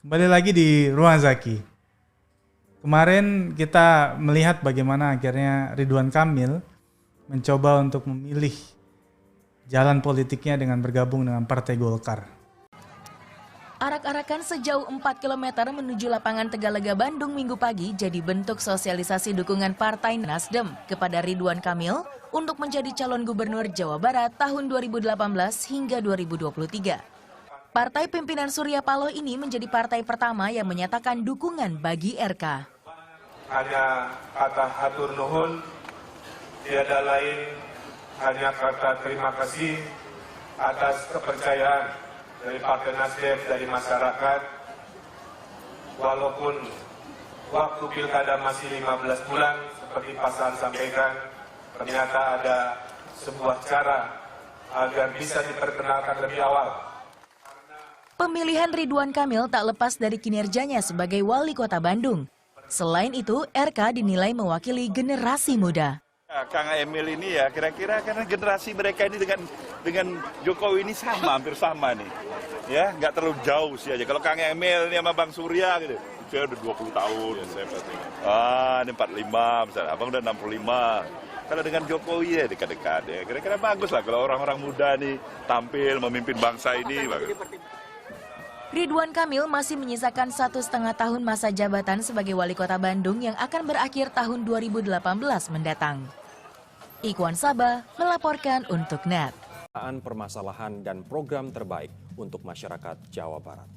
Kembali lagi di Ruang Zaki. Kemarin kita melihat bagaimana akhirnya Ridwan Kamil mencoba untuk memilih jalan politiknya dengan bergabung dengan Partai Golkar. Arak-arakan sejauh 4 km menuju lapangan Tegalega Bandung Minggu pagi jadi bentuk sosialisasi dukungan Partai Nasdem kepada Ridwan Kamil untuk menjadi calon gubernur Jawa Barat tahun 2018 hingga 2023. Partai pimpinan Surya Paloh ini menjadi partai pertama yang menyatakan dukungan bagi RK. Hanya kata hatur nuhun, tiada lain hanya kata terima kasih atas kepercayaan dari Partai Nasdem, dari masyarakat. Walaupun waktu pilkada masih 15 bulan, seperti Pak Saan sampaikan, ternyata ada sebuah cara agar bisa diperkenalkan lebih awal. Pemilihan Ridwan Kamil tak lepas dari kinerjanya sebagai wali kota Bandung. Selain itu, RK dinilai mewakili generasi muda. Kang Emil ini ya kira-kira karena generasi mereka ini dengan Jokowi ini sama, hampir sama nih. Ya, nggak terlalu jauh sih aja. Kalau Kang Emil ini sama Bang Surya gitu, saya udah 20 tahun. Ini 45 misalnya, Abang udah 65. Kalau dengan Jokowi ya dekat-dekat ya. Kira-kira bagus lah kalau orang-orang muda nih tampil memimpin bangsa ini. Bagus. Ridwan Kamil masih menyisakan 1,5 tahun masa jabatan sebagai wali kota Bandung yang akan berakhir tahun 2018 mendatang. Ikhwan Sabah melaporkan untuk NET. Permasalahan dan program terbaik untuk masyarakat Jawa Barat.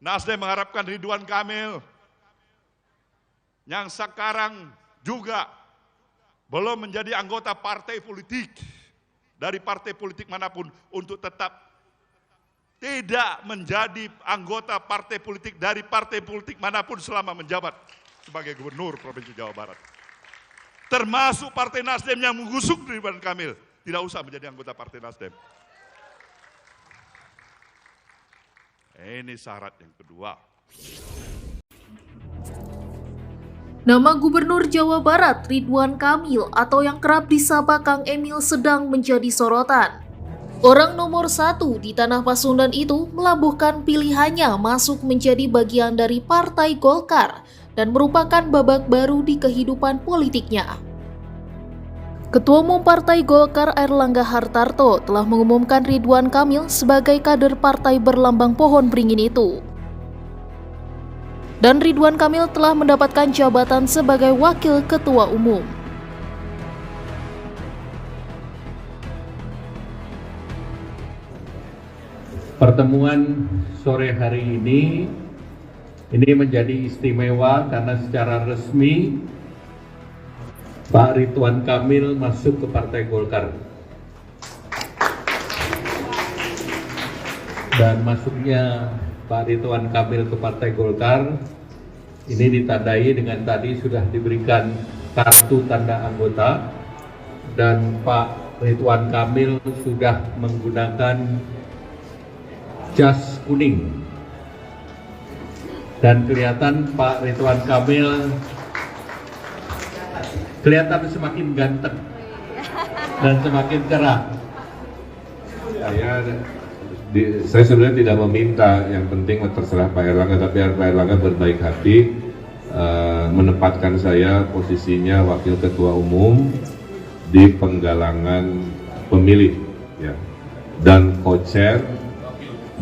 Nasdem mengharapkan Ridwan Kamil yang sekarang juga belum menjadi anggota partai politik dari partai politik manapun untuk tetap tidak menjadi anggota partai politik dari partai politik manapun selama menjabat sebagai gubernur Provinsi Jawa Barat. Termasuk Partai Nasdem yang menggusuk Ridwan Kamil tidak usah menjadi anggota Partai Nasdem. Ini syarat yang kedua. Nama Gubernur Jawa Barat Ridwan Kamil atau yang kerap disapa Kang Emil sedang menjadi sorotan. Orang nomor 1 di tanah Pasundan itu melabuhkan pilihannya masuk menjadi bagian dari Partai Golkar dan merupakan babak baru di kehidupan politiknya. Ketua Umum Partai Golkar Airlangga Hartarto telah mengumumkan Ridwan Kamil sebagai kader partai berlambang pohon beringin itu. Dan Ridwan Kamil telah mendapatkan jabatan sebagai Wakil Ketua Umum. Pertemuan sore hari ini menjadi istimewa karena secara resmi Pak Ridwan Kamil masuk ke Partai Golkar. Dan masuknya Pak Ridwan Kamil ke Partai Golkar ini ditandai dengan tadi sudah diberikan kartu tanda anggota dan Pak Ridwan Kamil sudah menggunakan jas kuning. Dan kelihatan Pak Ridwan Kamil kelihatan semakin ganteng dan semakin cerah. Saya sebenarnya tidak meminta, yang penting terserah Pak Airlangga, tapi Pak Airlangga berbaik hati menempatkan saya posisinya Wakil Ketua Umum di penggalangan pemilih ya, dan co-chair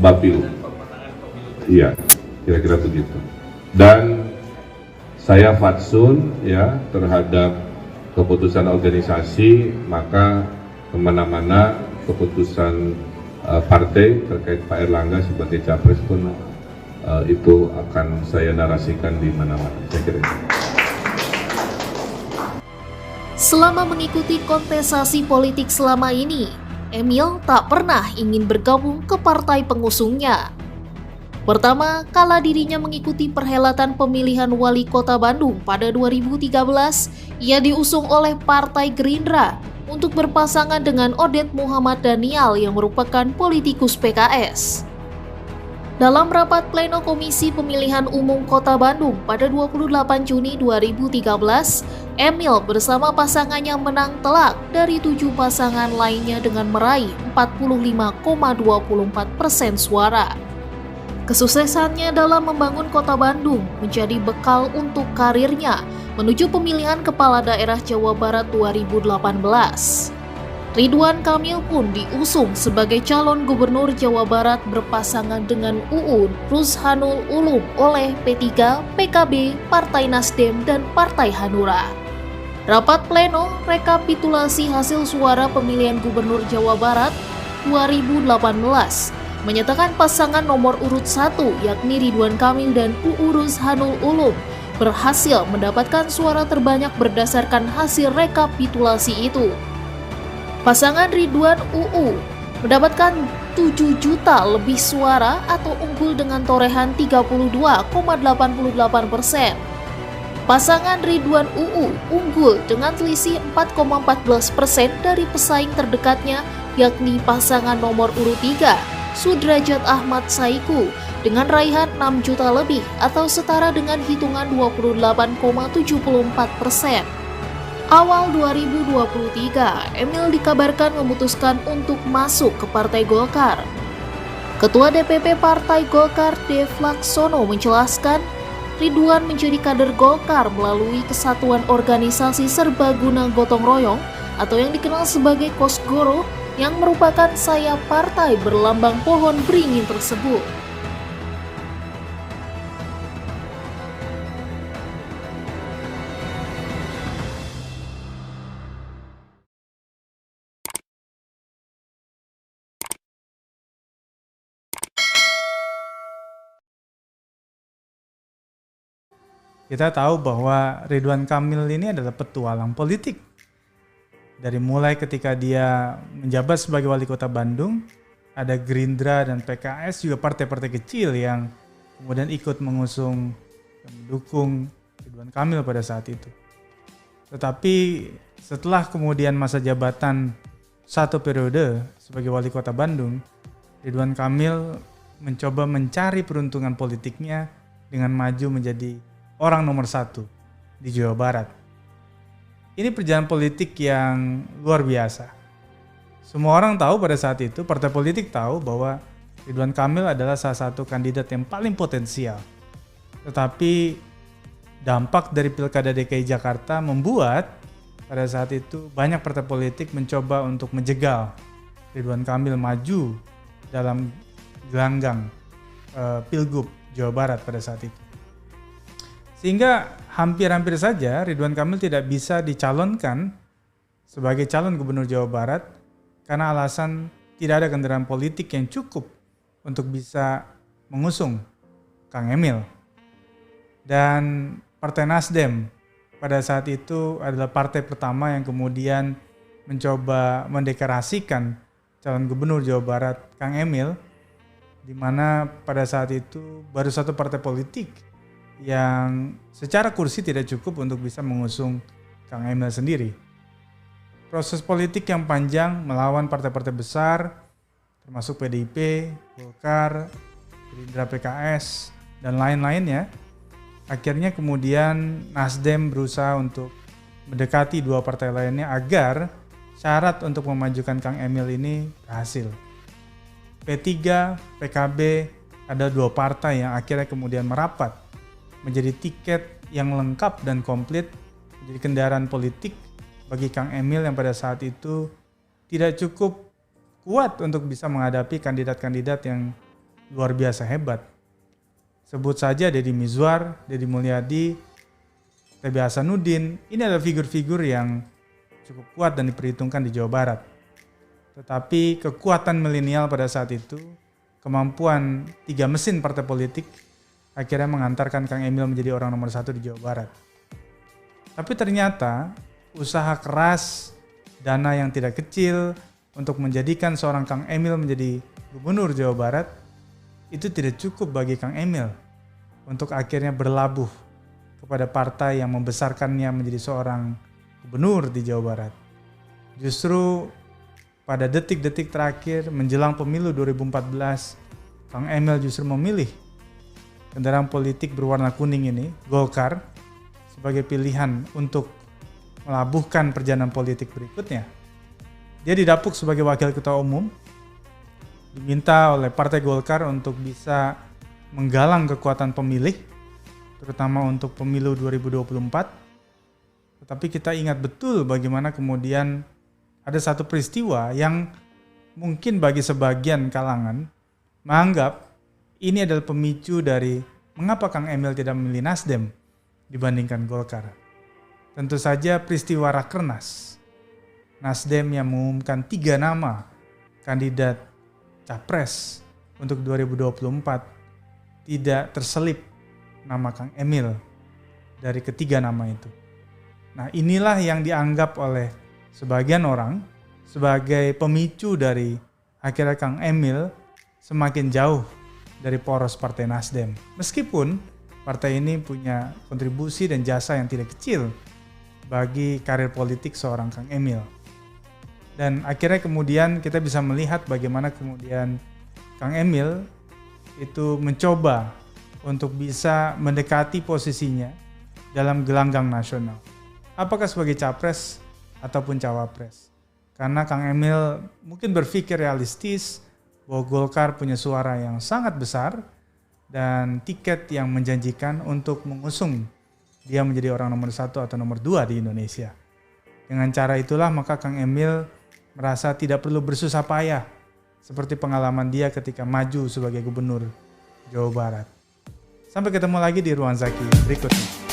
Bapilu. Iya, kira-kira begitu. Dan saya fatsun ya terhadap keputusan organisasi, maka kemana-mana keputusan partai terkait Pak Airlangga sebagai capres pun itu akan saya narasikan di mana-mana. Saya kira. Selama mengikuti kontestasi politik selama ini, Emil tak pernah ingin bergabung ke partai pengusungnya. Pertama, kala dirinya mengikuti perhelatan pemilihan wali kota Bandung pada 2013, ia diusung oleh Partai Gerindra untuk berpasangan dengan Odet Muhammad Daniel yang merupakan politikus PKS. Dalam rapat pleno Komisi Pemilihan Umum Kota Bandung pada 28 Juni 2013, Emil bersama pasangannya menang telak dari 7 pasangan lainnya dengan meraih 45,24% suara. Kesuksesannya dalam membangun Kota Bandung menjadi bekal untuk karirnya menuju pemilihan Kepala Daerah Jawa Barat 2018. Ridwan Kamil pun diusung sebagai calon gubernur Jawa Barat berpasangan dengan UU Ruzhanul Ulum oleh P3, PKB, Partai Nasdem, dan Partai Hanura. Rapat pleno rekapitulasi hasil suara pemilihan gubernur Jawa Barat 2018 menyatakan pasangan nomor urut 1 yakni Ridwan Kamil dan UU Ruzhanul Ulum berhasil mendapatkan suara terbanyak berdasarkan hasil rekapitulasi itu. Pasangan Ridwan UU mendapatkan 7 juta lebih suara atau unggul dengan torehan 32,88%. Pasangan Ridwan UU unggul dengan selisih 4,14% dari pesaing terdekatnya yakni pasangan nomor urut 3 Sudrajat Ahmad Saiku dengan raihan 6 juta lebih atau setara dengan hitungan 28,74%. Awal 2023, Emil dikabarkan memutuskan untuk masuk ke Partai Golkar. Ketua DPP Partai Golkar Dev Laksono menjelaskan, Ridwan menjadi kader Golkar melalui Kesatuan Organisasi Serbaguna Gotong Royong atau yang dikenal sebagai Kosgoro yang merupakan sayap partai berlambang pohon beringin tersebut. Kita tahu bahwa Ridwan Kamil ini adalah petualang politik. Dari mulai ketika dia menjabat sebagai wali kota Bandung, ada Gerindra dan PKS juga partai-partai kecil yang kemudian ikut mengusung dan mendukung Ridwan Kamil pada saat itu. Tetapi setelah kemudian masa jabatan 1 periode sebagai wali kota Bandung, Ridwan Kamil mencoba mencari peruntungan politiknya dengan maju menjadi orang nomor 1 di Jawa Barat. Ini perjalanan politik yang luar biasa. Semua orang tahu pada saat itu, partai politik tahu bahwa Ridwan Kamil adalah salah satu kandidat yang paling potensial. Tetapi dampak dari Pilkada DKI Jakarta membuat pada saat itu banyak partai politik mencoba untuk menjegal Ridwan Kamil maju dalam gelanggang Pilgub Jawa Barat pada saat itu. Sehingga hampir-hampir saja Ridwan Kamil tidak bisa dicalonkan sebagai calon gubernur Jawa Barat karena alasan tidak ada kendaraan politik yang cukup untuk bisa mengusung Kang Emil. Dan Partai Nasdem pada saat itu adalah partai pertama yang kemudian mencoba mendeklarasikan calon gubernur Jawa Barat Kang Emil, di mana pada saat itu baru satu partai politik yang secara kursi tidak cukup untuk bisa mengusung Kang Emil sendiri. Proses politik yang panjang melawan partai-partai besar termasuk PDIP, Golkar, Gerindra, PKS, dan lain-lainnya. Akhirnya kemudian Nasdem berusaha untuk mendekati dua partai lainnya agar syarat untuk memajukan Kang Emil ini berhasil. P3, PKB, ada dua partai yang akhirnya kemudian merapat menjadi tiket yang lengkap dan komplit, menjadi kendaraan politik bagi Kang Emil yang pada saat itu tidak cukup kuat untuk bisa menghadapi kandidat-kandidat yang luar biasa hebat. Sebut saja Deddy Mizwar, Deddy Mulyadi, TB Hasanuddin, ini adalah figur-figur yang cukup kuat dan diperhitungkan di Jawa Barat. Tetapi kekuatan milenial pada saat itu, kemampuan 3 mesin partai politik, akhirnya mengantarkan Kang Emil menjadi orang nomor 1 di Jawa Barat. Tapi ternyata usaha keras, dana yang tidak kecil untuk menjadikan seorang Kang Emil menjadi gubernur Jawa Barat itu tidak cukup bagi Kang Emil untuk akhirnya berlabuh kepada partai yang membesarkannya menjadi seorang gubernur di Jawa Barat. Justru pada detik-detik terakhir menjelang pemilu 2014, Kang Emil justru memilih kendaraan politik berwarna kuning ini, Golkar, sebagai pilihan untuk melabuhkan perjalanan politik berikutnya. Dia didapuk sebagai wakil ketua umum, diminta oleh Partai Golkar untuk bisa menggalang kekuatan pemilih, terutama untuk pemilu 2024. Tetapi kita ingat betul bagaimana kemudian ada satu peristiwa yang mungkin bagi sebagian kalangan menganggap ini adalah pemicu dari mengapa Kang Emil tidak memilih Nasdem dibandingkan Golkar. Tentu saja peristiwa Rakernas. Nasdem yang mengumumkan 3 nama kandidat Capres untuk 2024 tidak terselip nama Kang Emil dari ketiga nama itu. Nah, inilah yang dianggap oleh sebagian orang sebagai pemicu dari akhirnya Kang Emil semakin jauh dari poros Partai Nasdem. Meskipun partai ini punya kontribusi dan jasa yang tidak kecil bagi karir politik seorang Kang Emil. Dan akhirnya kemudian kita bisa melihat bagaimana kemudian Kang Emil itu mencoba untuk bisa mendekati posisinya dalam gelanggang nasional. Apakah sebagai capres ataupun cawapres. Karena Kang Emil mungkin berpikir realistis bahwa Golkar punya suara yang sangat besar dan tiket yang menjanjikan untuk mengusung dia menjadi orang nomor 1 atau nomor 2 di Indonesia. Dengan cara itulah maka Kang Emil merasa tidak perlu bersusah payah seperti pengalaman dia ketika maju sebagai gubernur Jawa Barat. Sampai ketemu lagi di Ruang Zaki berikutnya.